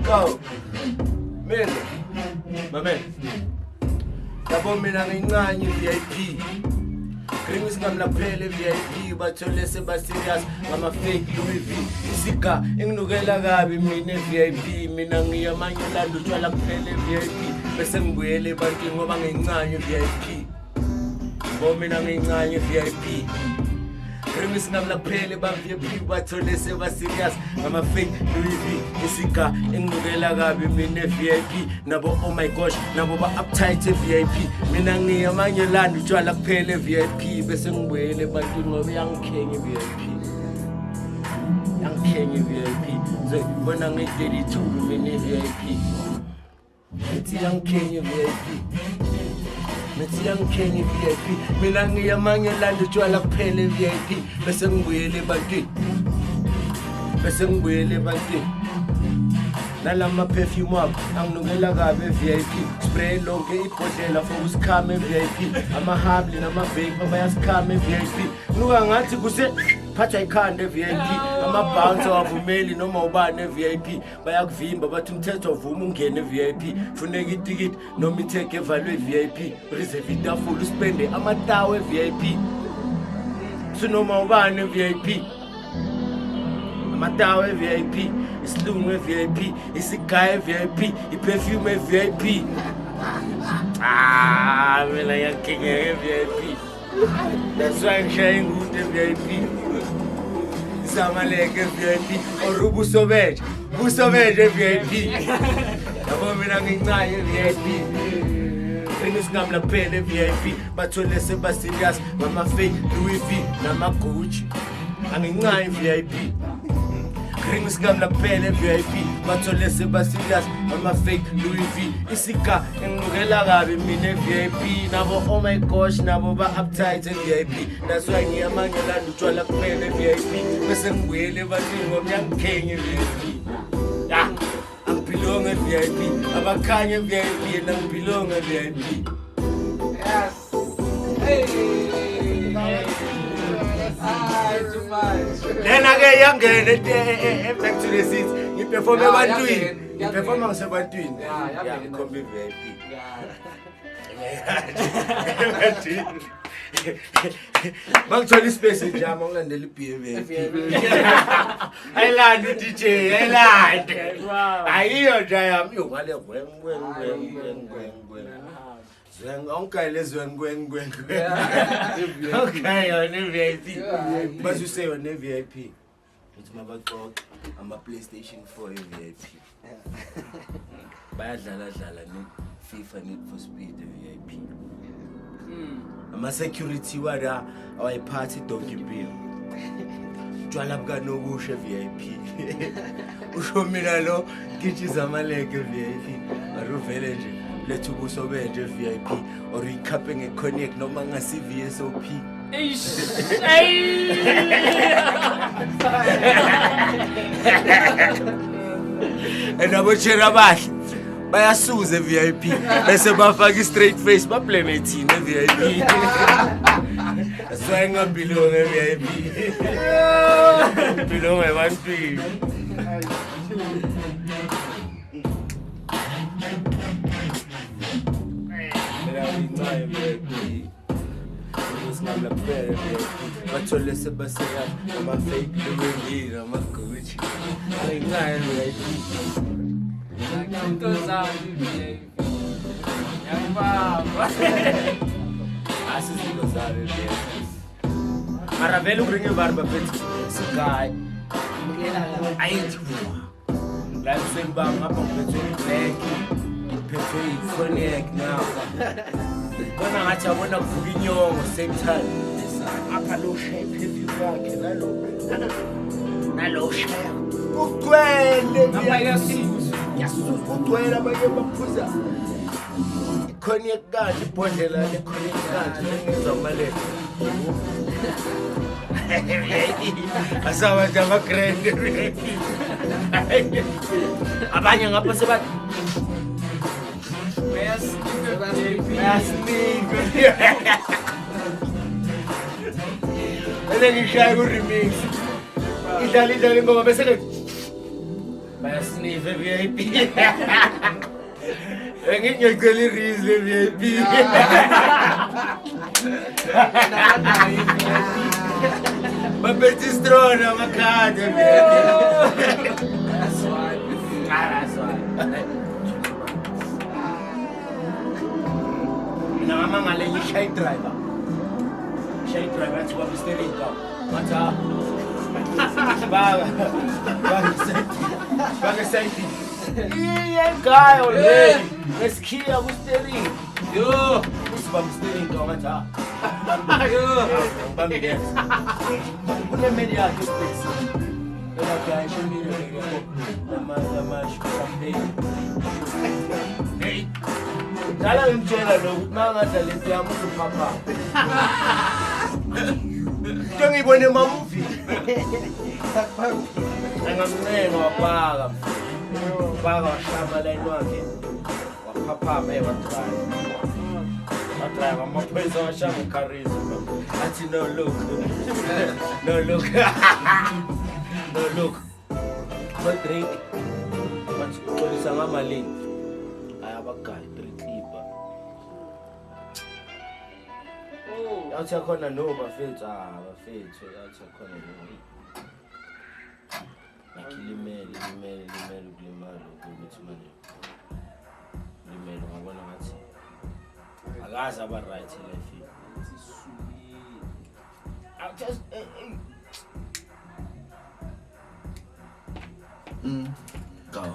Go. Man. My man. Yabo mina ngincane VIP. Kringis ngamla phele VIP bathole seba serious ngama fake Louis V. Isika enginukela kabi mina VIP mina ngiyamanye lando utshwala kuphele VIP bese ngibuyele ebantwini ngoba ngincane VIP. Ngoba mina ngincane VIP. Kringis ngamla phele ba VIP bathole seba serious ngama fake Louis V. Isika enginukela kabi mina VIP nabo oh my gosh nabo ba uptight VIP mina ngiyamanye lando utshwala kuphele VIP bese ngibuyele ebantwini ngoba yangikhenye VIP. Yangikhenye VIP so bona ngi32 mina VIP. Mithi yangikhenye VIP. Mithi yangikhenye VIP mina ngiyamanye lando utshwala kuphele VIP bese ngibuyele ebantwini. Bese ngibuyele ebantwini. Nalama perfume up anginukela kabe VIP spray lonke ibhodlela for usikhame VIP amahabli namavapor bayasikhame VIP nuka ngathi kuse phatha ikhanda VIP amabouncer wavumeli noma ubane VIP bayakuvimba bathi umthetho uvuma ungene VIP funeka itikiti noma itheke evalwe VIP reserve itafula uspende amatawe VIP sinoma ubane VIP amatawe VIP isilungu VIP isigaye VIP iperfume VIP mina yakinge VIP that's why I'm sharing good VIP Samaleke VIP orubu sobeje busobeje VIP yabo mina ngincane VIP Kringis ngamla phele VIP bathole seba serious ngama fake Louis V nama Gucci angincane VIP Kringis ngamla phele VIP bathole seba serious ngama fake Louis V isika enginukela kabi mina VIP nabo oh my gosh nabo ba uptight VIP that's why ngiyamanye lando utshwala kuphele VIP bese ngibuyele ebantwini ngoba yangikhenye VIP ya angibelonge VIP abakhanye VIP nangibelonge VIP yes hey too much. Then again, young girl, back to the seats. You perform ebantwini. You perform ngasebantwini. Yeah, kombi VIP. Bangithola ispace njama ngilandela iBF. Ayilandi DJ, ayilandi. Ayiyo nje yami ngale ngwe. Okay, let's go and okay, on VIP. But you say on VIP. It's my back talk. I'm a PlayStation 4 VIP. Bayadlala ni FIFA Need for Speed VIP. I'm a security wada or party donkey bill. Jwala buka no bushe VIP. Ushomina lo kichi zamaleke VIP. Aruvele nje. Let's go so bad VIP or recapping a connect no manga CVSOP. And I will share a bash by a Suze VIP. That's a buffagi straight face, but play me teen VIP. That's why I'm not below a VIP. Below my 1 3. Bathole seba serious ngama fake Louis V nama Gucci angicane VIP ngiyantozana VIP yababa asizinto zalo VIP mara vele ubringe barba phethi sky ayithi la semba ngapha ngiphethe black ngiphethe cognac now Kona ngathi abona kuvuka inyongo same time. Apha lo shape if wakhe nalo shape. Ugcwele ngapha yasuka ugcwele abanye baphuza. Cognac kanti ibhodlela le cognac kanti ngizwa male. Asawa jama grand. Abanye ngapha sebathi Yes, and then you share good remix. Italy, ngoba bese bayasnifa VIP. Ngicela iReese VIP. Babethi strong amakhadi VIP. That's why. Mina mama ngale ngishay driver. Shay driver athi kwa steering car. Matha. Baga safety. Yeah, guy already. Let's kill with steering. Yo, this bum steering car matha. Yo, bum dance. Kuna media space. Ela guy show me the champagne. Hey. Dala ngitshela lo ukuthi mangadla lento yami uzopapa. Ngibone movie. Angamnenga wapaka. Wapaka washamba la inwakhe. Wapapa watry. Watry amaphoyisa washamba uKhariza. Athi no look. No look. No look. No drink. Bathi ngamalini. Ayabagayi 3 clipper. Yathi khona no bafethu bafethu yathi khona no. Nakilimele ukulimala ukuthi manje. Limele ngabona ngathi akazi aba right life. I just go.